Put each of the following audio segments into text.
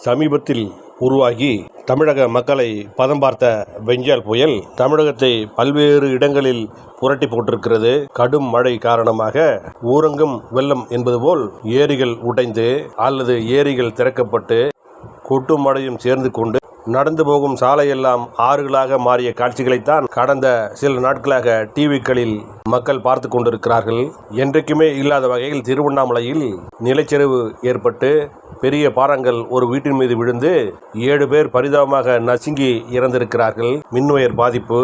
சமீபத்தில் உருவாகி தமிழக மக்களை பதம் பார்த்த பெஞ்சால் புயல் தமிழகத்தை பல்வேறு இடங்களில் புரட்டி போட்டிருக்கிறது. கடும் மழை காரணமாக ஊரங்கும் வெள்ளம் என்பது போல் ஏரிகள் உடைந்து அல்லது ஏரிகள் திறக்கப்பட்டு கொட்டும் மழையும் சேர்ந்து கொண்டு நடந்து போகும் சாலையெல்லாம் ஆறுகளாக மாறிய காட்சிகளைத்தான் கடந்த சில நாட்களாக டிவிக்களில் மக்கள் பார்த்து கொண்டிருக்கிறார்கள். என்றைக்குமே இல்லாத வகையில் திருவண்ணாமலையில் நிலச்சரிவு ஏற்பட்டு பெரிய பாறங்கள் ஒரு வீட்டின் மீது விழுந்து 7 பேர் பரிதாபமாக நசுங்கி இறந்திருக்கிறார்கள். மின்வயர் பாதிப்பு,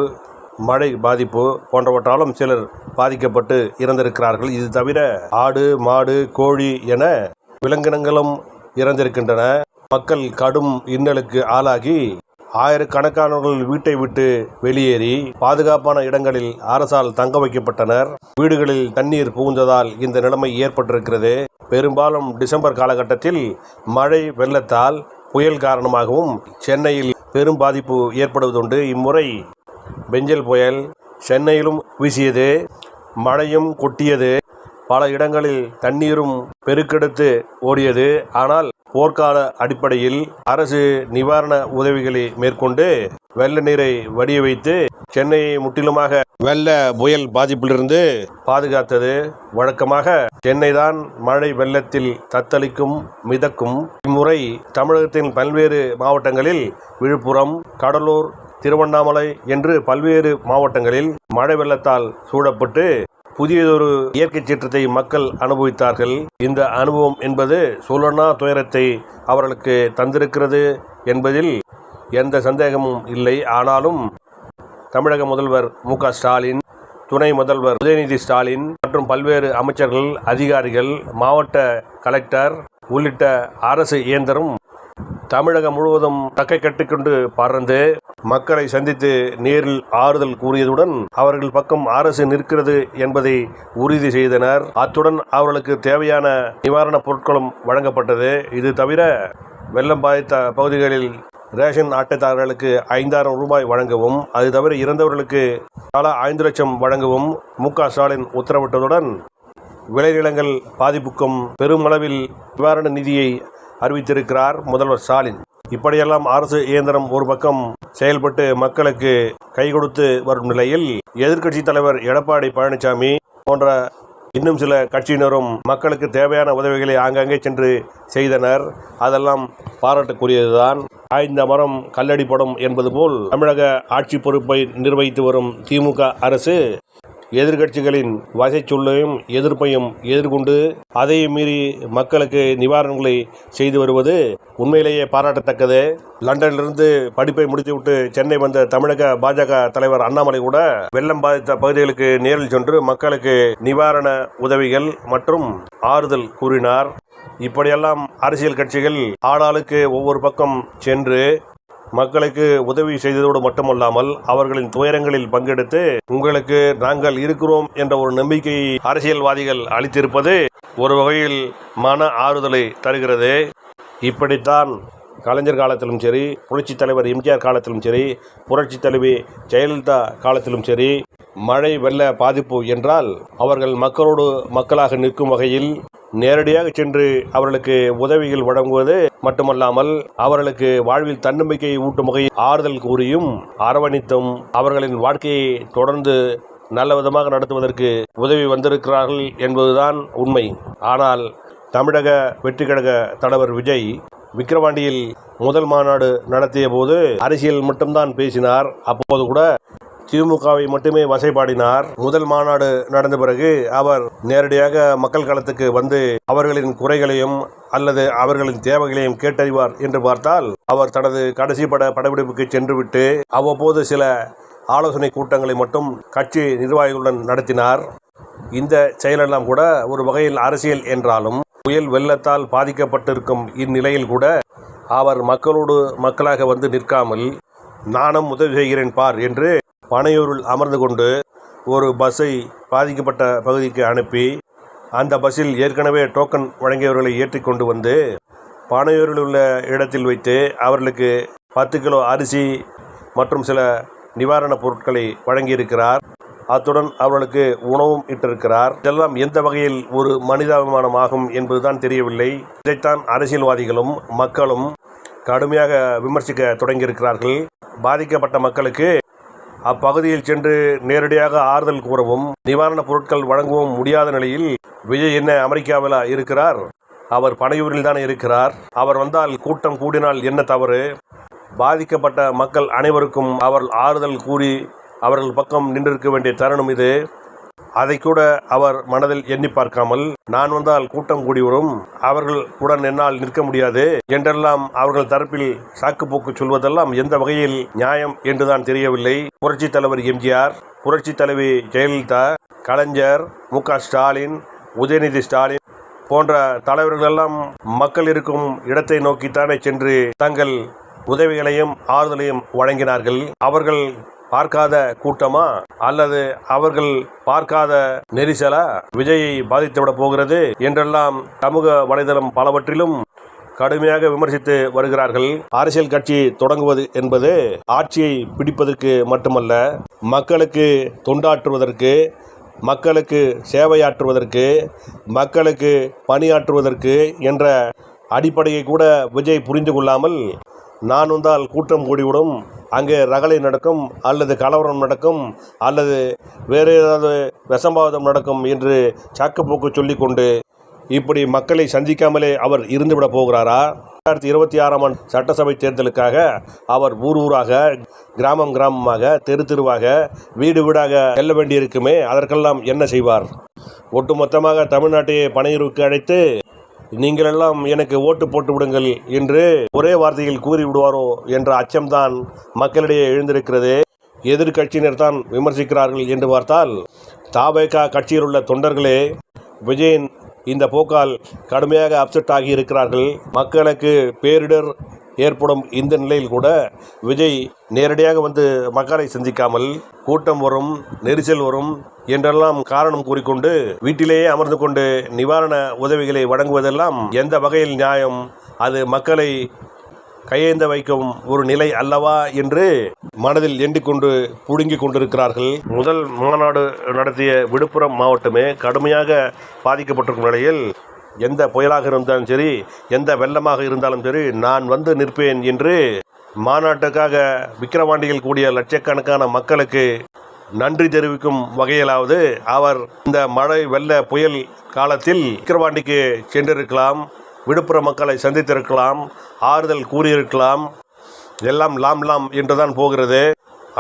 மழை பாதிப்பு போன்றவற்றாலும் சிலர் பாதிக்கப்பட்டு இறந்திருக்கிறார்கள். இது தவிர ஆடு, மாடு, கோழி என விலங்கினங்களும் இறந்திருக்கின்றன. மக்கள் கடும் இன்னலுக்கு ஆளாகி ஆயிரக்கணக்கானவர்கள் வீட்டை விட்டு வெளியேறி பாதுகாப்பான இடங்களில் அரசால் தங்க வைக்கப்பட்டனர். வீடுகளில் தண்ணீர் புகுந்ததால் இந்த நிலைமை ஏற்பட்டிருக்கிறது. பெரும்பாலும் டிசம்பர் காலகட்டத்தில் மழை வெள்ளத்தால் புயல் காரணமாகவும் சென்னையில் பெரும் பாதிப்பு ஏற்படுவதுண்டு. இம்முறை பெஞ்சல் புயல் சென்னையிலும் வீசியது, மழையும் கொட்டியது, பல இடங்களில் தண்ணீரும் பெருக்கெடுத்து ஓடியது. ஆனால் போர்க்கால அடிப்படையில் அரசு நிவாரண உதவிகளை மேற்கொண்டு வெள்ள நீரை வடிய வைத்து சென்னையை முற்றிலுமாக வெள்ள புயல் பாதிப்பிலிருந்து பாதுகாத்தது. வழக்கமாக சென்னை தான் மழை வெள்ளத்தில் தத்தளிக்கும், மிதக்கும். இம்முறை தமிழகத்தின் பல்வேறு மாவட்டங்களில் விழுப்புரம், கடலூர், திருவண்ணாமலை என்று பல்வேறு மாவட்டங்களில் மழை வெள்ளத்தால் சூழப்பட்டு புதியதொரு இயற்கை சீற்றத்தை மக்கள் அனுபவித்தார்கள். இந்த அனுபவம் என்பது சொல்லனா துயரத்தை அவர்களுக்கு தந்திருக்கிறது என்பதில் எந்த சந்தேகமும் இல்லை. ஆனாலும் தமிழக முதல்வர் மு.க. ஸ்டாலின், துணை முதல்வர் உதயநிதி ஸ்டாலின் மற்றும் பல்வேறு அமைச்சர்கள், அதிகாரிகள், மாவட்ட கலெக்டர் உள்ளிட்ட அரசு இயந்திரம் தமிழகம் முழுவதும் தக்கை கட்டிக்கொண்டு பறந்து மக்களை சந்தித்து நேரில் ஆறுதல் கூறியதுடன் அவர்கள் பக்கம் அரசு நிற்கிறது என்பதை உறுதி செய்தனர். அத்துடன் அவர்களுக்கு தேவையான நிவாரணப் பொருட்களும் வழங்கப்பட்டது. இது தவிர வெள்ளம் பாதித்த பகுதிகளில் ரேஷன் அட்டைதாரர்களுக்கு 5,000 ரூபாய் வழங்கவும், அது தவிர இறந்தவர்களுக்கு தலா 5 லட்சம் வழங்கவும் மு.க. ஸ்டாலின் உத்தரவிட்டதுடன் விளைநிலங்கள் பாதிப்புக்கும் பெருமளவில் நிவாரண நிதியை அறிவித்திருக்கிறார் முதல்வர் ஸ்டாலின். இப்படியெல்லாம் அரசு இயந்திரம் ஒரு பக்கம் செயல்பட்டு மக்களுக்கு கை கொடுத்து வரும் நிலையில் எதிர்க்கட்சி தலைவர் எடப்பாடி பழனிசாமி போன்ற இன்னும் சில கட்சியினரும் மக்களுக்கு தேவையான உதவிகளை ஆங்காங்கே சென்று செய்தனர். அதெல்லாம் பாராட்டுக்குரியதுதான். ஆய்ந்த மரம் கல்லடிப்படும் என்பது போல் தமிழக ஆட்சி பொறுப்பை நிர்வகித்து வரும் திமுக அரசு எதிர்க்கட்சிகளின் வசை சொல்லையும் எதிர்ப்பையும் எதிர்கொண்டு அதையும் மீறி மக்களுக்கு நிவாரணங்களை செய்து வருவது உண்மையிலேயே பாராட்டத்தக்கது. லண்டனிலிருந்து படிப்பை முடித்துவிட்டு சென்னை வந்த தமிழக பாஜக தலைவர் அண்ணாமலை கூட வெள்ளம் பாதித்த பகுதிகளுக்கு நேரில் சென்று மக்களுக்கு நிவாரண உதவிகள் மற்றும் ஆறுதல் கூறினார். இப்படியெல்லாம் அரசியல் கட்சிகள் ஆளாளுக்கு ஒவ்வொரு பக்கம் சென்று மக்களுக்கு உதவி செய்ததோடு மட்டுமல்லாமல் அவர்களின் துயரங்களில் பங்கெடுத்து உங்களுக்கு நாங்கள் இருக்கிறோம் என்ற ஒரு நம்பிக்கையை அரசியல்வாதிகள் அளித்திருப்பது ஒரு வகையில் மன ஆறுதலை தருகிறது. இப்படித்தான் கலைஞர் காலத்திலும் சரி, புரட்சி தலைவர் எம்ஜிஆர் காலத்திலும் சரி, புரட்சி தலைவி ஜெயலலிதா காலத்திலும் சரி, மழை வெள்ள பாதிப்பு என்றால் அவர்கள் மக்களோடு மக்களாக நிற்கும் வகையில் நேரடியாக சென்று அவர்களுக்கு உதவிகள் வழங்குவது மட்டுமல்லாமல் அவர்களுக்கு வாழ்வில் தன்னம்பிக்கையை ஊட்டும் வகையில் ஆறுதல் கூறியும் அரவணைத்தும் அவர்களின் வாழ்க்கையை தொடர்ந்து நல்ல விதமாக நடத்துவதற்கு உதவி வந்திருக்கிறார்கள் என்பதுதான் உண்மை. ஆனால் தமிழக வெற்றி கழக தலைவர் விஜய் விக்கிரவாண்டியில் முதல் மாநாடு நடத்திய போது அரசியல் மட்டும்தான் பேசினார். அப்போது கூட திமுகவை மட்டுமே வசைபாடினார். முதல் மாநாடு நடந்த பிறகு அவர் நேரடியாக மக்கள் களத்துக்கு வந்து அவர்களின் குறைகளையும் அல்லது அவர்களின் தேவைகளையும் கேட்டறிவார் என்று பார்த்தால் அவர் தனது கடைசி படப்பிடிப்புக்கு சென்றுவிட்டு அவ்வப்போது சில ஆலோசனை கூட்டங்களை மட்டும் கட்சி நிர்வாகிகளுடன் நடத்தினார். இந்த செயலெல்லாம் கூட ஒரு வகையில் அரசியல் என்றாலும் புயல் வெள்ளத்தால் பாதிக்கப்பட்டிருக்கும் இந்நிலையில் கூட அவர் மக்களோடு மக்களாக வந்து நிற்காமல் நானும் உதவி செய்கிறேன் பார் என்று பனையூரில் அமர்ந்து கொண்டு ஒரு பஸ்ஸை பாதிக்கப்பட்ட பகுதிக்கு அனுப்பி அந்த பஸ்ஸில் ஏற்கனவே டோக்கன் வழங்கியவர்களை ஏற்றி கொண்டு வந்து பனையூரில் உள்ள இடத்தில் வைத்து அவர்களுக்கு 10 கிலோ அரிசி மற்றும் சில நிவாரணப் பொருட்களை வழங்கியிருக்கிறார். அத்துடன் அவர்களுக்கு உணவும் இட்டிருக்கிறார். இதெல்லாம் எந்த வகையில் ஒரு மனிதாபிமானமாகும் என்பதுதான் தெரியவில்லை. இதைத்தான் அரசியல்வாதிகளும் மக்களும் கடுமையாக விமர்சிக்க தொடங்கியிருக்கிறார்கள். பாதிக்கப்பட்ட மக்களுக்கு அப்பகுதியில் சென்று நேரடியாக ஆறுதல் கூறவும் நிவாரணப் பொருட்கள் வழங்கவும் முடியாத நிலையில் விஜய் என்ன அமெரிக்காவில் இருக்கிறார்? அவர் பனையூரில் தான் இருக்கிறார். அவர் வந்தால் கூட்டம் கூடினால் என்ன தவறு? பாதிக்கப்பட்ட மக்கள் அனைவருக்கும் அவர் ஆறுதல் கூறி அவர்கள் பக்கம் நின்றிருக்க வேண்டிய தருணம் இது. அதை கூட அவர் மனதில் எண்ணி பார்க்காமல், நான் வந்தால் கூட்டம் கூடி வரும், அவர்கள் உடன் என்னால் நிற்க முடியாது என்றெல்லாம் அவர்கள் தரப்பில் சாக்குப்போக்கு சொல்வதெல்லாம் எந்த வகையில் நியாயம் என்றுதான் தெரியவில்லை. புரட்சித் தலைவர் எம்ஜிஆர், புரட்சி தலைவி ஜெயலலிதா, கலைஞர், மு.க. ஸ்டாலின், உதயநிதி ஸ்டாலின் போன்ற தலைவர்களெல்லாம் மக்கள் இருக்கும் இடத்தை நோக்கித்தானே சென்று தங்கள் உதவிகளையும் ஆறுதலையும் வழங்கினார்கள். அவர்கள் பார்க்காத கூட்டமா அல்லது அவர்கள் பார்க்காத நெரிசலா விஜயை பாதித்துவிட போகிறது என்றெல்லாம் சமூக வலைதளம் பலவற்றிலும் கடுமையாக விமர்சித்து வருகிறார்கள். அரசியல் கட்சி தொடங்குவது என்பது ஆட்சியை பிடிப்பதற்கு மட்டுமல்ல, மக்களுக்கு தொண்டாற்றுவதற்கு, மக்களுக்கு சேவையாற்றுவதற்கு, மக்களுக்கு பணியாற்றுவதற்கு என்ற அடிப்படையை கூட விஜய் புரிந்து கொள்ளாமல், நான் வந்தால் கூட்டம் கூடிவிடும், அங்கே ரகளை நடக்கும் அல்லது கலவரம் நடக்கும் அல்லது வேறு ஏதாவது விசம்பாவிதம் நடக்கும் என்று சாக்குப்போக்கு சொல்லிக்கொண்டு இப்படி மக்களை சந்திக்காமலே அவர் இருந்துவிட போகிறாரா? 2026 ஆண்டு சட்டசபை தேர்தலுக்காக அவர் ஊர் ஊராக, கிராமம் கிராமமாக, தெரு தெருவாக, வீடு வீடாக செல்ல வேண்டியிருக்குமே. அதற்கெல்லாம் என்ன செய்வார்? ஒட்டுமொத்தமாக தமிழ்நாட்டையே பனையூருக்கு அழைத்து, நீங்களெல்லாம் எனக்கு ஓட்டு போட்டு விடுங்கள் என்று ஒரே வார்த்தையில் கூறி விடுவாரோ என்ற அச்சம்தான் மக்களிடையே எழுந்திருக்கிறது. எதிர்கட்சியினர் தான் விமர்சிக்கிறார்கள் என்று பார்த்தால், தவேக கட்சியில் உள்ள தொண்டர்களே விஜயின் இந்த போக்கால் கடுமையாக அப்செட் ஆகி இருக்கிறார்கள். மக்களுக்கு பேரிடர் ஏற்படும் இந்த நிலையில் கூட விஜய் நேரடியாக வந்து மக்களை சந்திக்காமல், கூட்டம் வரும், நெரிசல் வரும் என்றெல்லாம் காரணம் கூறிக்கொண்டு வீட்டிலேயே அமர்ந்து கொண்டு நிவாரண உதவிகளை வழங்குவதெல்லாம் எந்த வகையில் நியாயம்? அது மக்களை கையேந்த வைக்கும் ஒரு நிலை அல்லவா என்று மனதில் எண்ணிக்கொண்டு புடுங்கிக் கொண்டிருக்கிறார்கள். முதல் மாநாடு நடத்திய விழுப்புரம் மாவட்டமே கடுமையாக பாதிக்கப்பட்டிருக்கும் நிலையில், எந்த புயலாக இருந்தாலும் சரி, எந்த வெள்ளமாக இருந்தாலும் சரி, நான் வந்து நிற்பேன் என்று மாநாட்டுக்காக விக்கிரவாண்டியில் கூடிய லட்சக்கணக்கான மக்களுக்கு நன்றி தெரிவிக்கும் வகையிலாவது அவர் இந்த மழை வெள்ள புயல் காலத்தில் விக்கிரவாண்டிக்கு சென்றிருக்கலாம், விழுப்புரம் மக்களை சந்தித்திருக்கலாம், ஆறுதல் கூறியிருக்கலாம். எல்லாம் லாம் என்றுதான் போகிறது.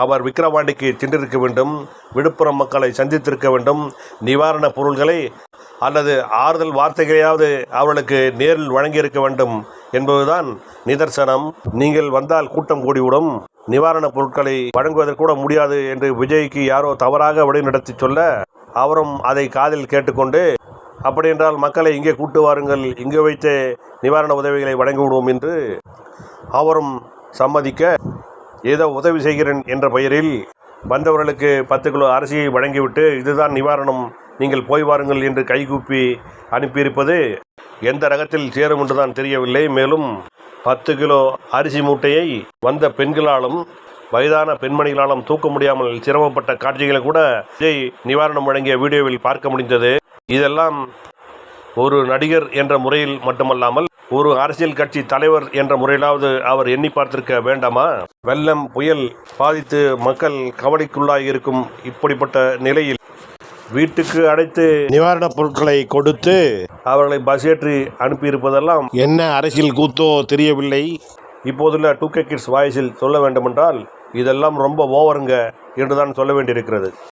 அவர் விக்கிரவாண்டிக்கு சென்றிருக்க வேண்டும், விழுப்புரம் மக்களை சந்தித்திருக்க வேண்டும், நிவாரணப் பொருள்களை அல்லது ஆறுதல் வார்த்தைகளையாவது அவர்களுக்கு நேரில் வழங்கியிருக்க வேண்டும் என்பதுதான் நிதர்சனம். நீங்கள் வந்தால் கூட்டம் கூடிவிடும், நிவாரணப் பொருட்களை வழங்குவதற்கூட முடியாது என்று விஜய்க்கு யாரோ தவறாக வழிநடத்தி சொல்ல, அவரும் அதை காதில் கேட்டுக்கொண்டு, அப்படியென்றால் மக்களை இங்கே கூட்டு வாருங்கள், இங்கே வைத்து நிவாரண உதவிகளை வழங்கிவிடுவோம் என்று அவரும் சம்மதிக்க, ஏதோ உதவி செய்கிறேன் என்ற பெயரில் வந்தவர்களுக்கு 10 கிலோ அரிசியை வழங்கிவிட்டு, இதுதான் நிவாரணம், நீங்கள் போய் வாருங்கள் என்று கைகூப்பி அனுப்பியிருப்பது எந்த ரகத்தில் சேரும் என்றுதான் தெரியவில்லை. மேலும் 10 கிலோ அரிசி மூட்டையை வந்த பெண்களாலும் வயதான பெண்மணிகளாலும் தூக்க முடியாமல் சிரமப்பட்ட காட்சிகளை கூட விஜய் நிவாரணம் வழங்கிய வீடியோவில் பார்க்க முடிந்தது. இதெல்லாம் ஒரு நடிகர் என்ற முறையில் மட்டுமல்லாமல், ஒரு அரசியல் கட்சி தலைவர் என்ற முறையிலாவது அவர் எண்ணி பார்த்திருக்க வேண்டாமா? வெள்ளம் புயல் பாதித்து மக்கள் கவலைக்குள்ளாகி இருக்கும் இப்படிப்பட்ட நிலையில் வீட்டுக்கு அழைத்து நிவாரணப் பொருட்களை கொடுத்து அவர்களை பஸ் ஏற்றி அனுப்பியிருப்பதெல்லாம் என்ன அரசியல் கூத்தோ தெரியவில்லை. இப்போதுள்ள 2K கிட்ஸ் வாய்ஸில் சொல்ல வேண்டுமென்றால், இதெல்லாம் ரொம்ப ஓவருங்க என்றுதான் சொல்ல வேண்டியிருக்கிறது.